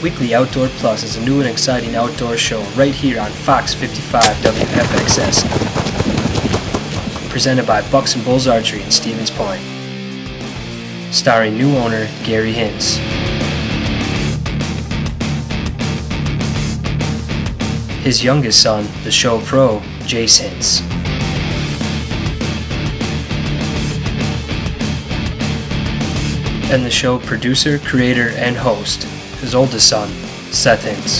Weekly Outdoor Plus is a new and exciting outdoor show right here on Fox 55 WFXS. Presented by Bucks and Bulls Archery in Stevens Point. Starring new owner Gary Hintz. His youngest son, the show pro, Jace Hintz. And the show producer, creator, and host, his oldest son, Seth Hintz.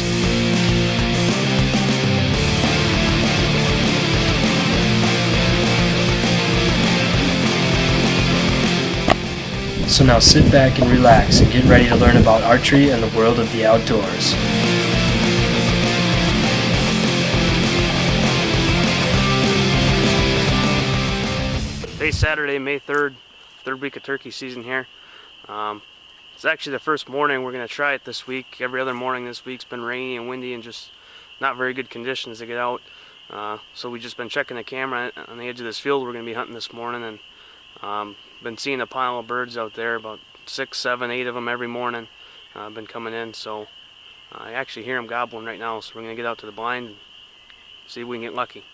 So now sit back and relax and get ready to learn about archery and the world of the outdoors. Today's Saturday, May 3rd, third week of turkey season here. It's actually the first morning we're going to try it this week. Every other morning this week's been rainy and windy and just not very good conditions to get out. So we've just been checking the camera on the edge of this field we're going to be hunting this morning, and been seeing a pile of birds out there, about 6, 7, 8 of them every morning. Been coming in, so I actually hear them gobbling right now, so we're going to get out to the blind and see if we can get lucky.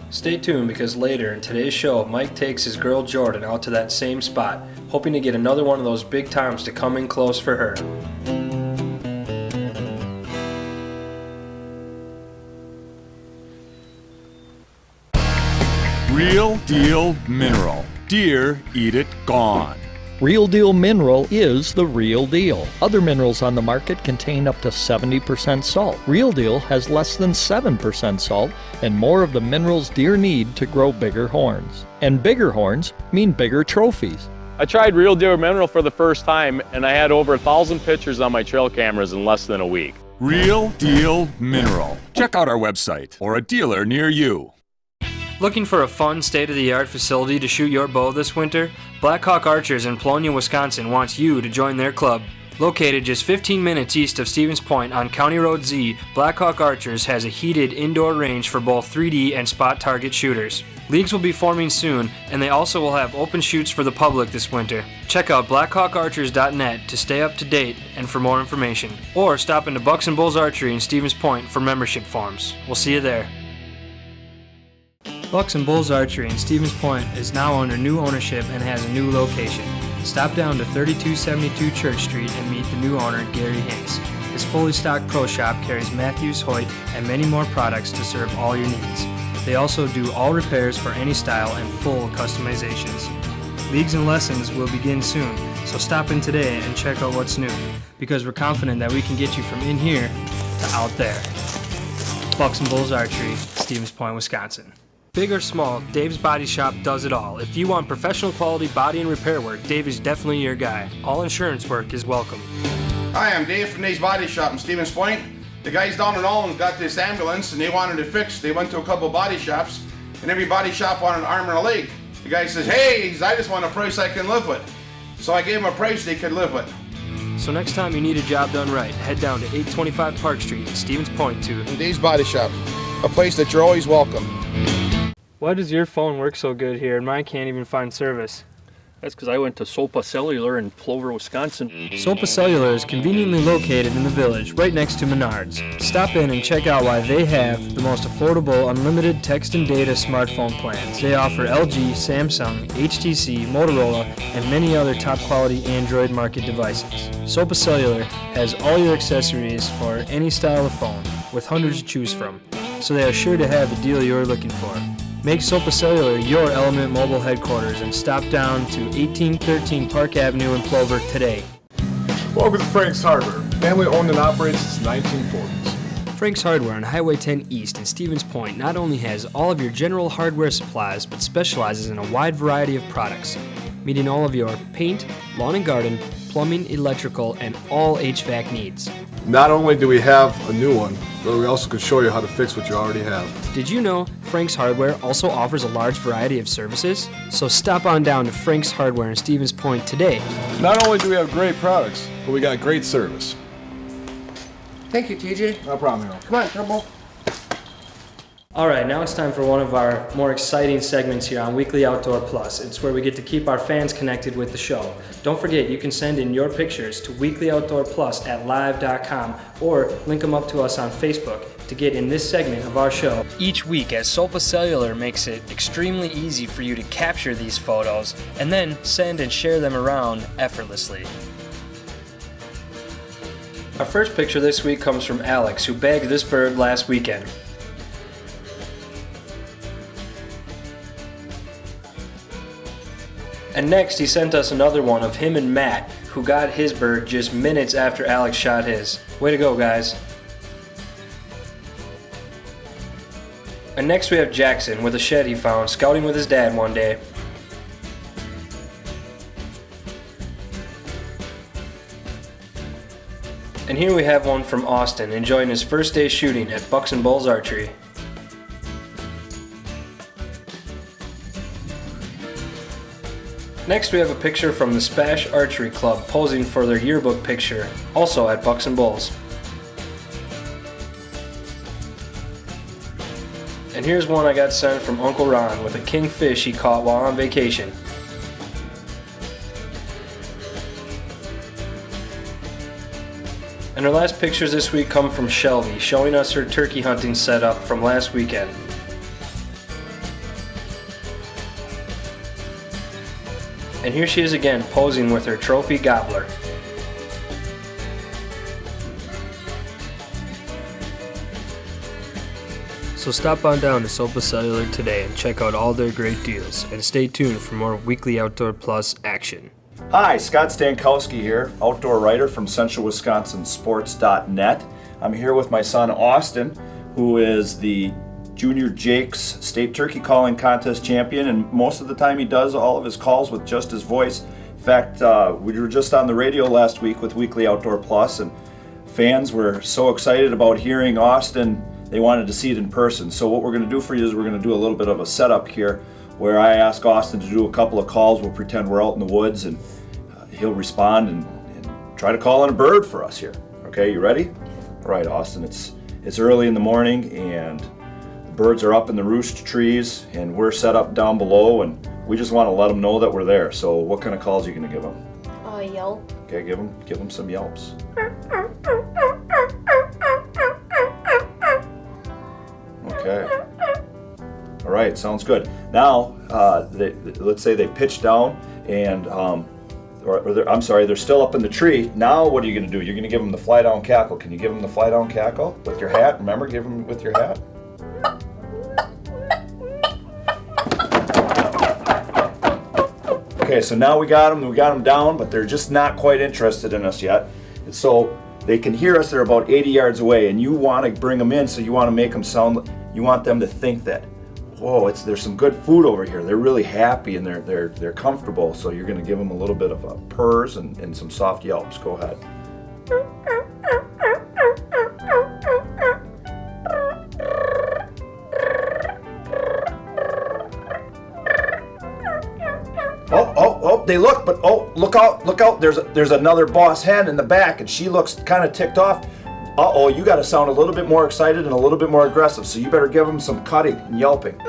Stay tuned because later in today's show, Mike takes his girl Jordan out to that same spot, hoping to get another one of those big times to come in close for her. Real Deal Mineral. Deer eat it gone. Real Deal Mineral is the real deal. Other minerals on the market contain up to 70% salt. Real Deal has less than 7% salt and more of the minerals deer need to grow bigger horns. And bigger horns mean bigger trophies. I tried Real Deal Mineral for the first time and I had over 1,000 pictures on my trail cameras in less than a week. Real Deal Mineral. Check out our website or a dealer near you. Looking for a fun, state-of-the-art facility to shoot your bow this winter? Blackhawk Archers in Polonia, Wisconsin wants you to join their club. Located just 15 minutes east of Stevens Point on County Road Z, Blackhawk Archers has a heated indoor range for both 3D and spot target shooters. Leagues will be forming soon, and they also will have open shoots for the public this winter. Check out blackhawkarchers.net to stay up to date and for more information. Or stop into Bucks and Bulls Archery in Stevens Point for membership forms. We'll see you there. Bucks and Bulls Archery in Stevens Point is now under new ownership and has a new location. Stop down to 3272 Church Street and meet the new owner, Gary Hintz. His fully stocked pro shop carries Matthews, Hoyt, and many more products to serve all your needs. They also do all repairs for any style and full customizations. Leagues and lessons will begin soon, so stop in today and check out what's new, because we're confident that we can get you from in here to out there. Bucks and Bulls Archery, Stevens Point, Wisconsin. Big or small, Dave's Body Shop does it all. If you want professional quality body and repair work, Dave is definitely your guy. All insurance work is welcome. Hi, I'm Dave from Dave's Body Shop in Stevens Point. The guys down in Allen's got this ambulance and they wanted it fixed. They went to a couple body shops and every body shop wanted an arm and a leg. The guy says, hey, I just want a price I can live with. So I gave him a price they could live with. So next time you need a job done right, head down to 825 Park Street in Stevens Point to Dave's Body Shop, a place that you're always welcome. Why does your phone work so good here and mine can't even find service? That's because I went to Sopa Cellular in Plover, Wisconsin. Sopa Cellular is conveniently located in the village, right next to Menards. Stop in and check out why they have the most affordable unlimited text and data smartphone plans. They offer LG, Samsung, HTC, Motorola, and many other top quality Android market devices. Sopa Cellular has all your accessories for any style of phone, with hundreds to choose from, so they are sure to have the deal you're looking for. Make Sopa Cellular your Element Mobile headquarters and stop down to 1813 Park Avenue in Plover today. Welcome to Frank's Hardware, family owned and operated since the 1940s. Frank's Hardware on Highway 10 East in Stevens Point not only has all of your general hardware supplies, but specializes in a wide variety of products, meeting all of your paint, lawn and garden, plumbing, electrical, and all HVAC needs. Not only do we have a new one, but we also can show you how to fix what you already have. Did you know Frank's Hardware also offers a large variety of services? So stop on down to Frank's Hardware in Stevens Point today. Not only do we have great products, but we got great service. Thank you, TJ. No problem, Harold. Come on, Turbo. All right, now it's time for one of our more exciting segments here on Weekly Outdoor Plus. It's where we get to keep our fans connected with the show. Don't forget, you can send in your pictures to weeklyoutdoorplus@live.com or link them up to us on Facebook to get in this segment of our show each week, as Sopa Cellular makes it extremely easy for you to capture these photos and then send and share them around effortlessly. Our first picture this week comes from Alex, who bagged this bird last weekend. And next, he sent us another one of him and Matt, who got his bird just minutes after Alex shot his. Way to go, guys. And next we have Jackson with a shed he found scouting with his dad one day. And here we have one from Austin enjoying his first day shooting at Bucks and Bulls Archery. Next we have a picture from the Spash Archery Club posing for their yearbook picture, also at Bucks and Bulls. And here's one I got sent from Uncle Ron with a kingfish he caught while on vacation. And our last pictures this week come from Shelby, showing us her turkey hunting setup from last weekend. And here she is again, posing with her trophy gobbler. So stop on down to Sopa Cellular today and check out all their great deals. And stay tuned for more Weekly Outdoor Plus action. Hi, Scott Stankowski here, outdoor writer from CentralWisconsinSports.net. I'm here with my son Austin, who is the Junior Jakes State Turkey Calling Contest champion, and most of the time he does all of his calls with just his voice. In fact, we were just on the radio last week with Weekly Outdoor Plus, and fans were so excited about hearing Austin, they wanted to see it in person. So what we're going to do for you is we're going to do a little bit of a setup here, where I ask Austin to do a couple of calls. We'll pretend we're out in the woods, and he'll respond and try to call on a bird for us here. Okay, you ready? All right, Austin, it's early in the morning, and the birds are up in the roost trees, and we're set up down below, and we just want to let them know that we're there. So what kind of calls are you going to give them? Yelp. Okay, give them some yelps. Okay. All right, sounds good. Now, let's say they pitch down and, they're still up in the tree. Now, what are you going to do? You're going to give them the fly down cackle. Can you give them the fly down cackle with your hat? Remember, give them with your hat. Okay, so now we got them down, but they're just not quite interested in us yet. And so they can hear us. They're about 80 yards away, and you want to bring them in, so you want to make them sound. You want them to think that, whoa, there's some good food over here. They're really happy and they're comfortable. So you're going to give them a little bit of purrs and some soft yelps. Go ahead. Oh, they look, but look out. There's another boss hen in the back, and she looks kind of ticked off. Uh-oh, you got to sound a little bit more excited and a little bit more aggressive, so you better give them some cutting and yelping.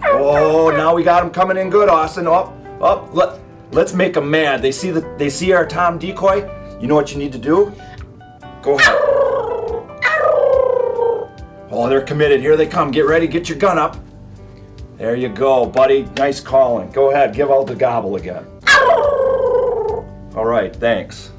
Oh, now we got them coming in good, Austin. Let's make them mad. They see our Tom decoy. You know what you need to do? Go ahead. Oh, they're committed. Here they come. Get ready. Get your gun up. There you go, buddy. Nice calling. Go ahead. Give out the gobble again. All right. Thanks.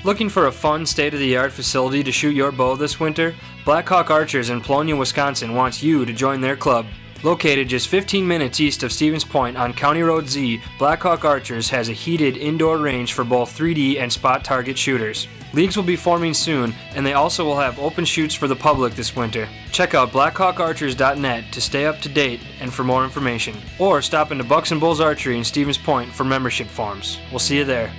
Looking for a fun, state-of-the-art facility to shoot your bow this winter? Blackhawk Archers in Polonia, Wisconsin wants you to join their club. Located just 15 minutes east of Stevens Point on County Road Z, Blackhawk Archers has a heated indoor range for both 3D and spot target shooters. Leagues will be forming soon, and they also will have open shoots for the public this winter. Check out blackhawkarchers.net to stay up to date and for more information. Or stop into Bucks and Bulls Archery in Stevens Point for membership forms. We'll see you there.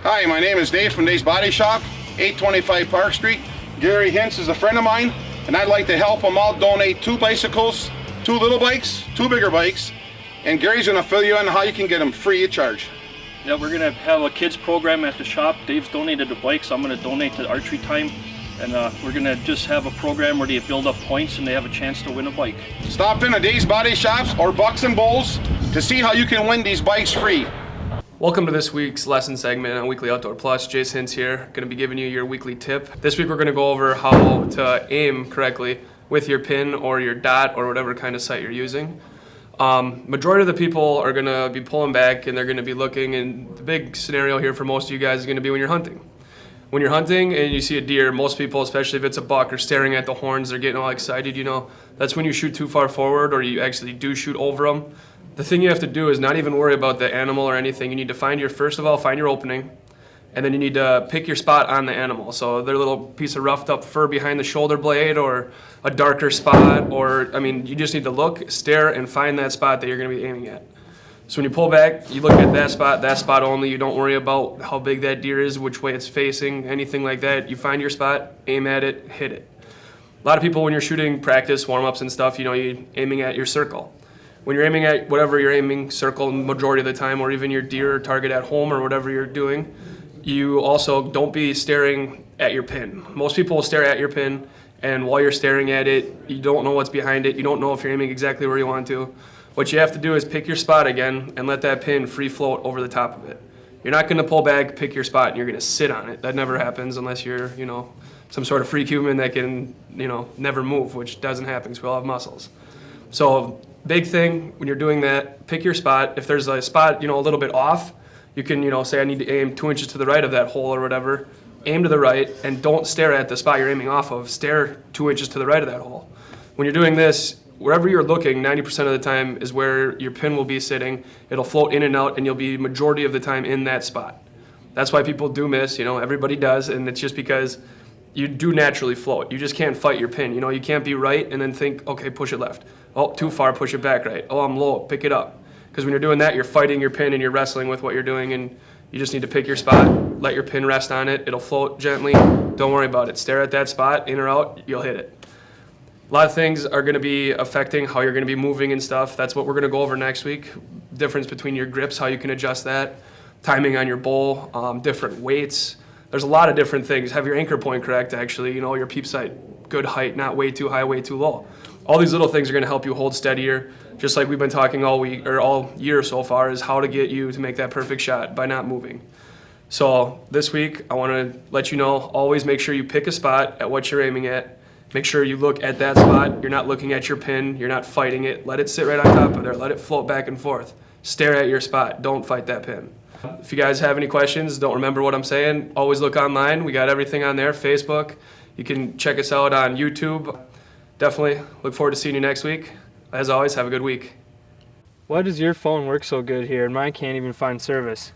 Hi, my name is Dave from Dave's Body Shop, 825 Park Street. Gary Hintz is a friend of mine, and I'd like to help him out, donate 2 bicycles, 2 little bikes, 2 bigger bikes, and Gary's going to fill you in how you can get them free of charge. Yeah, we're going to have a kids program at the shop. Dave's donated the bikes. I'm going to donate to archery time. And we're going to just have a program where they build up points and they have a chance to win a bike. Stop in at Dave's Body Shops or Bucks and Bulls to see how you can win these bikes free. Welcome to this week's lesson segment on Weekly Outdoor Plus. Jace Hintz here, going to be giving you your weekly tip. This week we're going to go over how to aim correctly with your pin or your dot or whatever kind of sight you're using. Majority of the people are going to be pulling back and they're going to be looking, and the big scenario here for most of you guys is going to be when you're hunting. When you're hunting and you see a deer, most people, especially if it's a buck, are staring at the horns, they're getting all excited, you know. That's when you shoot too far forward or you actually do shoot over them. The thing you have to do is not even worry about the animal or anything. You need to first of all, find your opening. and then you need to pick your spot on the animal. So their little piece of roughed up fur behind the shoulder blade, or a darker spot, or, I mean, you just need to look, stare, and find that spot that you're gonna be aiming at. So when you pull back, you look at that spot only. You don't worry about how big that deer is, which way it's facing, anything like that. You find your spot, aim at it, hit it. A lot of people, when you're shooting practice, warm-ups and stuff, you're aiming at your circle. When you're aiming at whatever you're aiming, circle majority of the time, or even your deer target at home or whatever you're doing, you also don't be staring at your pin. Most people will stare at your pin, and while you're staring at it, you don't know what's behind it. You don't know if you're aiming exactly where you want to. What you have to do is pick your spot again and let that pin free float over the top of it. You're not gonna pull back, pick your spot, and you're gonna sit on it. That never happens unless you're, some sort of freak human that can, never move, which doesn't happen because we all have muscles. So big thing when you're doing that, pick your spot. If there's a spot, a little bit off, you can, say I need to aim 2 inches to the right of that hole or whatever. Aim to the right and don't stare at the spot you're aiming off of. Stare 2 inches to the right of that hole. When you're doing this, wherever you're looking, 90% of the time is where your pin will be sitting. It'll float in and out, and you'll be majority of the time in that spot. That's why people do miss, everybody does, and it's just because you do naturally float. You just can't fight your pin. You can't be right and then think, okay, push it left. Oh, too far, push it back right. Oh, I'm low, pick it up. Because when you're doing that, you're fighting your pin and you're wrestling with what you're doing, and you just need to pick your spot, let your pin rest on it. It'll float gently. Don't worry about it. Stare at that spot, in or out, you'll hit it. A lot of things are going to be affecting how you're going to be moving and stuff. That's what we're going to go over next week. Difference between your grips, how you can adjust that. Timing on your bowl, different weights. There's a lot of different things. Have your anchor point correct, actually. Your peep sight, good height, not way too high, way too low. All these little things are going to help you hold steadier. Just like we've been talking all week or all year so far, is how to get you to make that perfect shot by not moving. So this week, I want to let you know, always make sure you pick a spot at what you're aiming at. Make sure you look at that spot. You're not looking at your pin. You're not fighting it. Let it sit right on top of there. Let it float back and forth. Stare at your spot. Don't fight that pin. If you guys have any questions, don't remember what I'm saying, always look online. We got everything on there, Facebook. You can check us out on YouTube. Definitely look forward to seeing you next week. As always, have a good week. Why does your phone work so good here and mine can't even find service?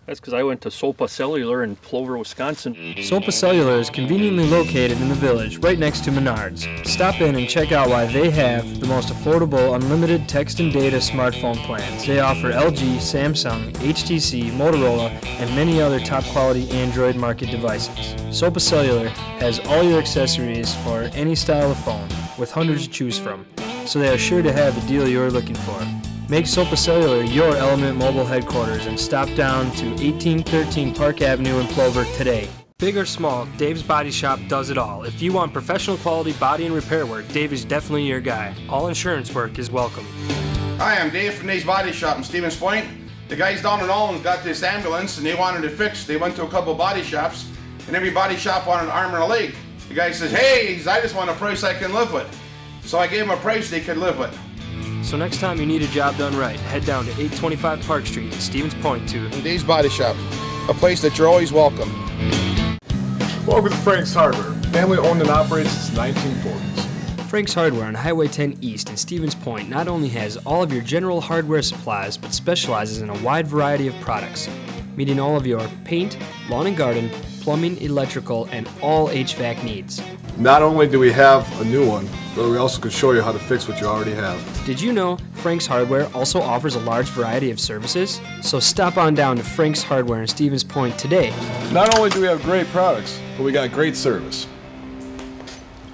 That's because I went to Sopa Cellular in Plover, Wisconsin. Sopa Cellular is conveniently located in the village, right next to Menards. Stop in and check out why they have the most affordable unlimited text and data smartphone plans. They offer LG, Samsung, HTC, Motorola, and many other top quality Android market devices. Sopa Cellular has all your accessories for any style of phone, with hundreds to choose from, so they are sure to have the deal you're looking for. Make Sopa Cellular your Element Mobile headquarters and stop down to 1813 Park Avenue in Plover today. Big or small, Dave's Body Shop does it all. If you want professional quality body and repair work, Dave is definitely your guy. All insurance work is welcome. Hi, I'm Dave from Dave's Body Shop in Stevens Point. The guys down in Allen's got this ambulance and they wanted it fixed. They went to a couple body shops and every body shop wanted an arm and a leg. The guy says, hey, I just want a price I can live with. So I gave him a price they could live with. So next time you need a job done right, head down to 825 Park Street in Stevens Point to Dave's Body Shop, a place that you're always welcome. Welcome to Frank's Hardware, family owned and operated since 1940s. Frank's Hardware on Highway 10 East in Stevens Point not only has all of your general hardware supplies, but specializes in a wide variety of products, meeting all of your paint, lawn and garden, plumbing, electrical, and all HVAC needs. Not only do we have a new one, but we also can show you how to fix what you already have. Did you know Frank's Hardware also offers a large variety of services? So stop on down to Frank's Hardware in Stevens Point today. Not only do we have great products, but we got great service.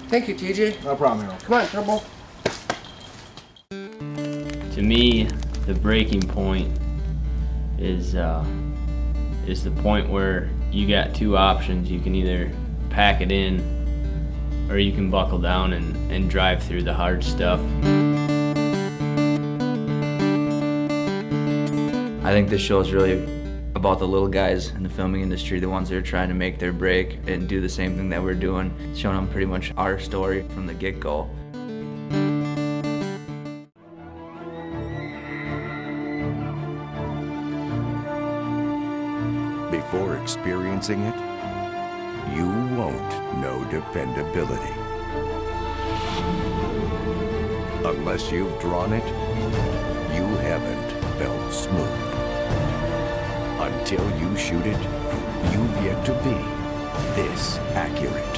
Thank you, TJ. No problem, Harold. Come on, Turbo. To me, the breaking point is the point where you got two options. You can either pack it in or you can buckle down and drive through the hard stuff. I think this show is really about the little guys in the filming industry, the ones that are trying to make their break and do the same thing that we're doing, showing them pretty much our story from the get-go. Before experiencing it, you won't know dependability. Unless you've drawn it, you haven't felt smooth. Until you shoot it, you've yet to be this accurate.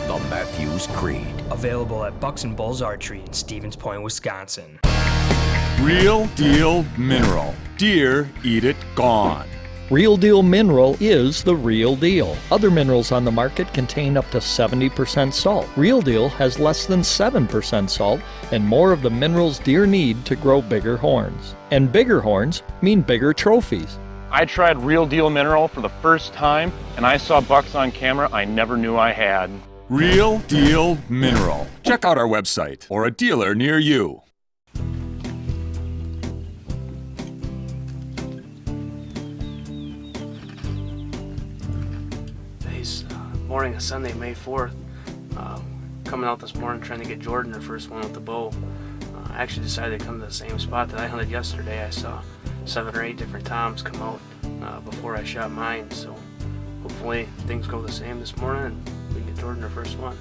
The Matthews Creed. Available at Bucks and Bulls Archery in Stevens Point, Wisconsin. Real Deal Mineral. Deer eat it gone. Real Deal Mineral is the real deal. Other minerals on the market contain up to 70% salt. Real Deal has less than 7% salt and more of the minerals deer need to grow bigger horns. And bigger horns mean bigger trophies. I tried Real Deal Mineral for the first time, and I saw bucks on camera I never knew I had. Real Deal Mineral. Check out our website or a dealer near you. Today's morning of Sunday, May 4th. Coming out this morning trying to get Jordan her first one with the bow. I actually decided to come to the same spot that I hunted yesterday. I saw 7 or 8 different toms come out before I shot mine, so hopefully things go the same this morning and we can get Jordan her first one.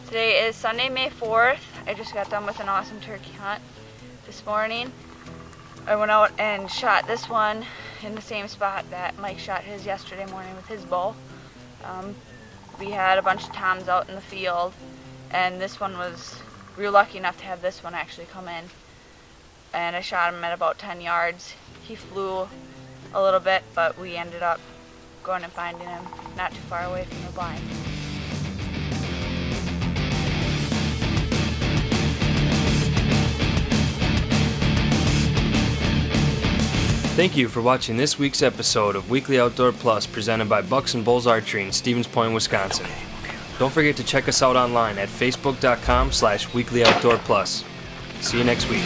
Today is Sunday, May 4th. I just got done with an awesome turkey hunt this morning. I went out and shot this one in the same spot that Mike shot his yesterday morning with his bow. We had a bunch of toms out in the field, and we were lucky enough to have this one actually come in. And I shot him at about 10 yards. He flew a little bit, but we ended up going and finding him not too far away from the blind. Thank you for watching this week's episode of Weekly Outdoor Plus presented by Bucks and Bulls Archery in Stevens Point, Wisconsin. Don't forget to check us out online at facebook.com/weeklyoutdoorplus. See you next week.